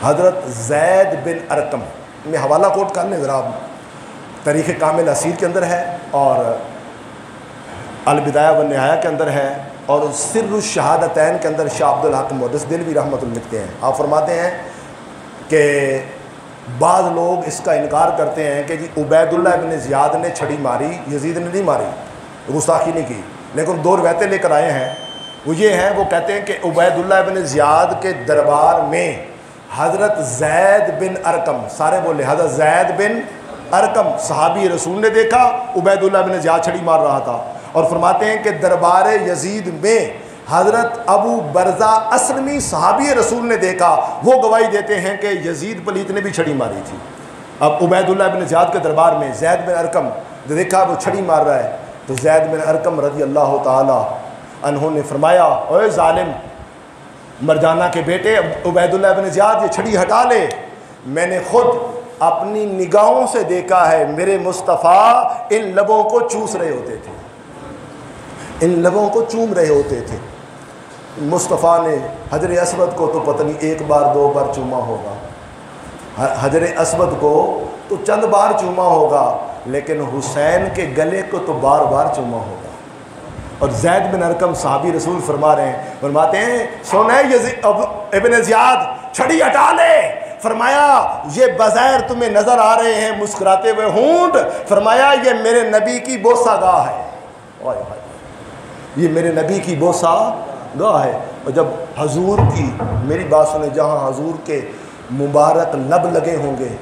حضرت زید بن ارقم، میں حوالہ کوٹ کر لیں ذرا، تاریخ کامل اسیر کے اندر ہے اور البدایہ والنہایہ کے اندر ہے اور سر الشہادتین کے اندر شاہ عبد الحق محدث دہلوی رحمۃ اللہ لکھتے ہیں. آپ فرماتے ہیں کہ بعض لوگ اس کا انکار کرتے ہیں کہ جی عبید اللہ ابن زیاد نے چھڑی ماری، یزید نے نہیں ماری، گستاخی نہیں کی، لیکن دو روایتیں لے کر آئے ہیں. وہ یہ ہیں، وہ کہتے ہیں کہ عبید اللہ ابن زیاد کے دربار میں حضرت زید بن ارقم، سارے بولے حضرت زید بن ارقم صحابی رسول نے دیکھا عبید اللہ ابن زیاد چھڑی مار رہا تھا. اور فرماتے ہیں کہ دربار یزید میں حضرت ابو برزہ اسلمی صحابی رسول نے دیکھا، وہ گواہی دیتے ہیں کہ یزید پلیت نے بھی چھڑی ماری تھی. اب عبید اللہ ابن زیاد کے دربار میں زید بن ارقم دیکھا وہ چھڑی مار رہا ہے، تو زید بن ارقم رضی اللہ تعالی عنہ نے فرمایا، اوے ظالم، مرجانہ کے بیٹے عبید اللہ ابن زیاد، یہ چھڑی ہٹا لے، میں نے خود اپنی نگاہوں سے دیکھا ہے میرے مصطفیٰ ان لبوں کو چوس رہے ہوتے تھے، ان لبوں کو چوم رہے ہوتے تھے. مصطفیٰ نے حجر اسود کو تو پتہ نہیں ایک بار دو بار چوما ہوگا، حجر اسود کو تو چند بار چوما ہوگا، لیکن حسین کے گلے کو تو بار بار چوما ہوگا. اور زید بن ارقم صحابی رسول فرما رہے ہیں، فرماتے ہیں سونے ابن زیاد چھڑی ہٹا لے. فرمایا یہ بظاہر تمہیں نظر آ رہے ہیں مسکراتے ہوئے ہونٹ، فرمایا یہ میرے نبی کی بوسہ گاہ ہے، یہ میرے نبی کی بوسہ گاہ ہے. اور جب حضور کی، میری بات سنیں، جہاں حضور کے مبارک لب لگے ہوں گے،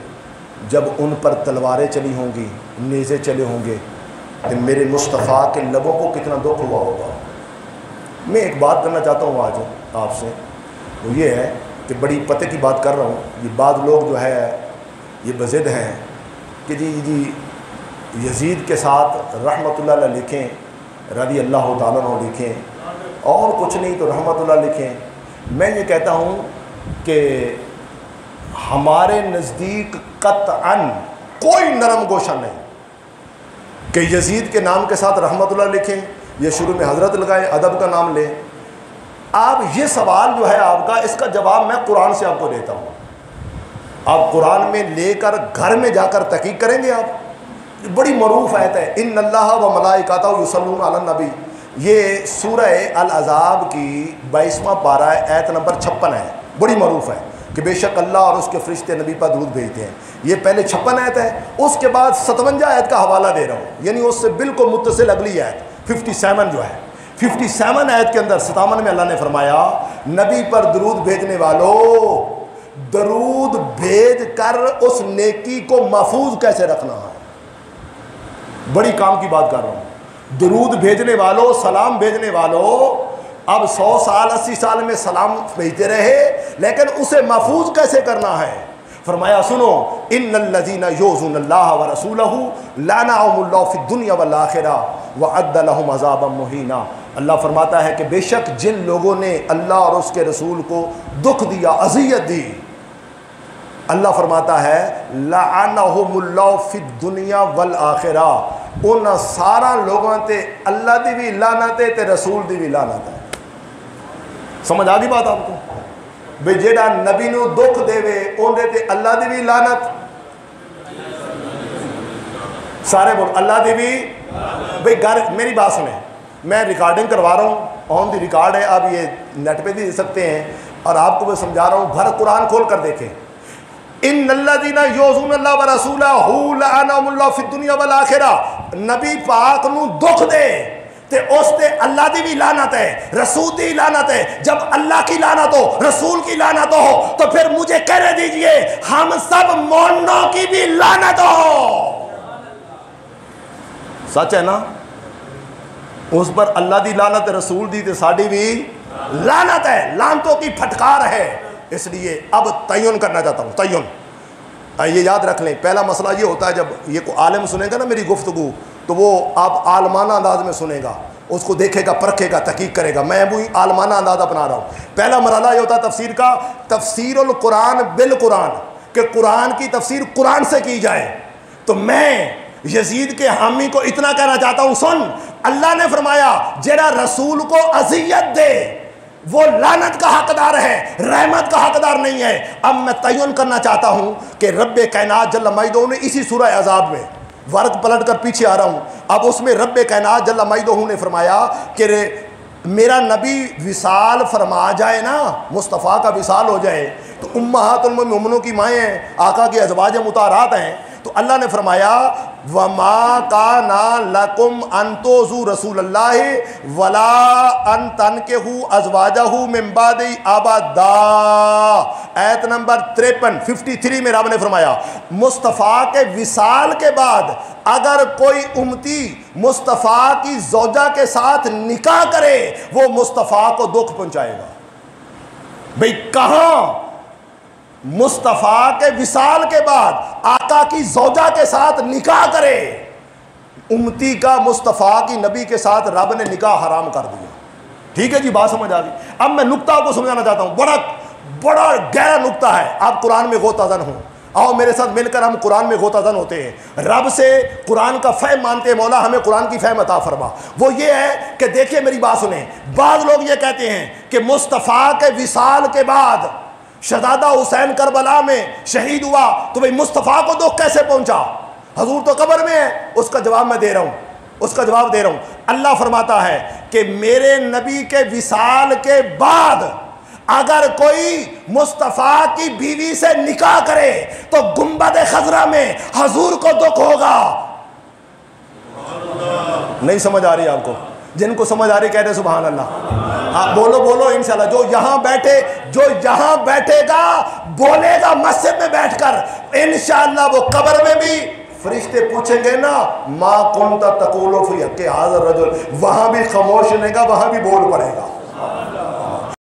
جب ان پر تلواریں چلی ہوں گی، نیزے چلے ہوں گے، تو میرے مصطفیٰ کے لبوں کو کتنا دکھ ہوا ہوگا. میں ایک بات کرنا چاہتا ہوں آج آپ سے، وہ یہ ہے کہ بڑی پتے کی بات کر رہا ہوں. یہ بعض لوگ جو ہے یہ بضد ہیں کہ جی یزید کے ساتھ رحمۃ اللہ علیہ لکھیں، رضی اللہ تعالیٰ عنہ لکھیں، اور کچھ نہیں تو رحمۃ اللہ لکھیں. میں یہ کہتا ہوں کہ ہمارے نزدیک قطعاً کوئی نرم گوشہ نہیں کہ یزید کے نام کے ساتھ رحمۃ اللہ لکھیں یا شروع میں حضرت لگائیں، ادب کا نام لیں. آپ یہ سوال جو ہے آپ کا، اس کا جواب میں قرآن سے آپ کو دیتا ہوں. آپ قرآن میں لے کر گھر میں جا کر تحقیق کریں گے. آپ بڑی معروف آیت ہے، ان اللہ و ملائکتہ یصلون علی النبی، یہ سورہ الاحزاب کی 22واں پارہ ہے، آیت نمبر 56 ہے. بڑی معروف ہے کہ بے شک اللہ اور اس کے فرشتے نبی پر درود بھیجتے ہیں. یہ پہلے 56 آیت ہے، اس کے بعد 57 آیت کا حوالہ دے رہا ہوں، یعنی اس سے بالکل متصل اگلی آیت 57 جو ہے. 57 آیت کے اندر 57 میں اللہ نے فرمایا، نبی پر درود بھیجنے والوں، درود بھیج کر اس نیکی کو محفوظ کیسے رکھنا ہے. بڑی کام کی بات کر رہا ہوں. درود بھیجنے والوں، سلام بھیجنے والوں، اب 100 سال 80 سال میں سلام بھیجتے رہے، لیکن اسے محفوظ کیسے کرنا ہے. فرمایا سنو، ان الذین یؤذون اللہ ورسولہ لعنہم اللہ فی الدنیا والآخرہ وأعد لهم عذابا مہینا. اللہ فرماتا ہے کہ بے شک جن لوگوں نے اللہ اور اس کے رسول کو دکھ دیا، اذیت دی، اللہ فرماتا ہے لعنہم اللہ فی الدنیا والآخرہ، ان سارا لوگوں تے اللہ دی بھی لعنت ہے تے رسول دی بھی لعنت ہے. سمجھ آ گئی بات آپ کو؟ بے جیڑا نبی نو دکھ دے وے اون دے تے اللہ دی بھی لعنت، سارے بول اللہ دی بھی. بھئی گھر میری بات سنیں، میں ریکارڈنگ کروا رہا ہوں، آن دی ریکارڈ ہے، آپ یہ نیٹ پہ بھی دے سکتے ہیں، اور آپ کو میں سمجھا رہا ہوں، بھر قرآن کھول کر دیکھیں. ان الذین یؤذون اللہ ورسولہ لعنہم اللہ فی الدنیا والآخرہ، نبی پاک نو دکھ دے تے اس تے اللہ دی بھی لعنت ہے، رسول دی لعنت ہے. جب اللہ کی لعنت ہو، رسول کی لعنت ہو، تو پھر مجھے کہنے دیجئے ہم سب مومنوں کی بھی لعنت ہو. سچ ہے نا؟ اس پر اللہ دی لعنت، رسول دی تے ساڑی بھی لعنت ہے، لعنتوں کی پھٹکار ہے. اس لیے اب تعین کرنا چاہتا ہوں، تعین. یہ یاد رکھ لیں، پہلا مسئلہ یہ ہوتا ہے جب یہ کوئی عالم سنے گا نا میری گفتگو، تو وہ آپ عالمانہ انداز میں سنے گا، اس کو دیکھے گا، پرکھے گا، تحقیق کرے گا. میں وہی عالمانہ انداز اپنا رہا ہوں. پہلا مرحلہ یہ ہوتا ہے تفسیر کا، تفسیر القرآن بالقرآن، کہ قرآن کی تفسیر قرآن سے کی جائے. تو میں یزید کے حامی کو اتنا کہنا چاہتا ہوں، سن، اللہ نے فرمایا جیڑا رسول کو اذیت دے، وہ لعنت کا حقدار ہے، رحمت کا حقدار نہیں ہے۔ اب میں تعین کرنا چاہتا ہوں کہ رب کائنات جل مجدہ نے اسی سورہ عذاب میں، ورق پلٹ کر پیچھے آ رہا ہوں، اب اس میں رب کائنات جل مجدہ نے فرمایا کہ میرا نبی وصال فرما جائے نا، مصطفیٰ کا وصال ہو جائے تو امہات المومنوں کی مائیں ہیں، آقا کی ازواج مطہرات ہیں، تو اللہ نے فرمایا وَمَا كَانَ لَكُمْ أَن تُؤْذُوا رَسُولَ اللَّهِ وَلَا أَن تَنكِحُوا أَزْوَاجَهُ مِن بَعْدِهِ أَبَدًا۔ آیت نمبر 53 میں رب نے فرمایا مصطفیٰ کے وصال کے بعد اگر کوئی امتی مصطفیٰ کی زوجہ کے ساتھ نکاح کرے وہ مصطفیٰ کو دکھ پہنچائے گا۔ بھئی کہاں مصطفیٰ کے وصال کے بعد آقا کی زوجہ کے ساتھ نکاح کرے، امتی کا مصطفیٰ کی نبی کے ساتھ رب نے نکاح حرام کر دیا۔ ٹھیک ہے جی، بات سمجھ آ گئی؟ اب میں نکتہ کو سمجھانا چاہتا ہوں، بڑا گہرا نکتہ ہے، آپ قرآن میں غوطہ زن ہوں، آؤ میرے ساتھ مل کر ہم قرآن میں غوطہ زن ہوتے ہیں، رب سے قرآن کا فہم مانتے ہیں، مولا ہمیں قرآن کی فہم عطا فرما۔ وہ یہ ہے کہ دیکھیے میری بات سنیں، بعض لوگ یہ کہتے ہیں کہ مصطفیٰ کے وصال کے بعد شہزادہ حسین کربلا میں شہید ہوا تو بھئی مصطفیٰ کو دکھ کیسے پہنچا؟ حضور تو قبر میں ہے۔ اس کا جواب میں دے رہا ہوں، اللہ فرماتا ہے کہ میرے نبی کے وصال کے بعد اگر کوئی مصطفیٰ کی بیوی سے نکاح کرے تو گنبد خضرا میں حضور کو دکھ ہوگا۔ نہیں سمجھ آ رہی آپ کو؟ جن کو سمجھ آ رہی کہتے سبحان اللہ۔ ہاں بولو انشاءاللہ۔ جو یہاں بیٹھے گا بولے گا مسجد میں بیٹھ کر، انشاءاللہ وہ قبر میں بھی فرشتے پوچھیں گے نا ما کنت تقول فی حق ھذا الرجل، وہاں بھی خاموش رہے گا، وہاں بھی بول پڑے گا۔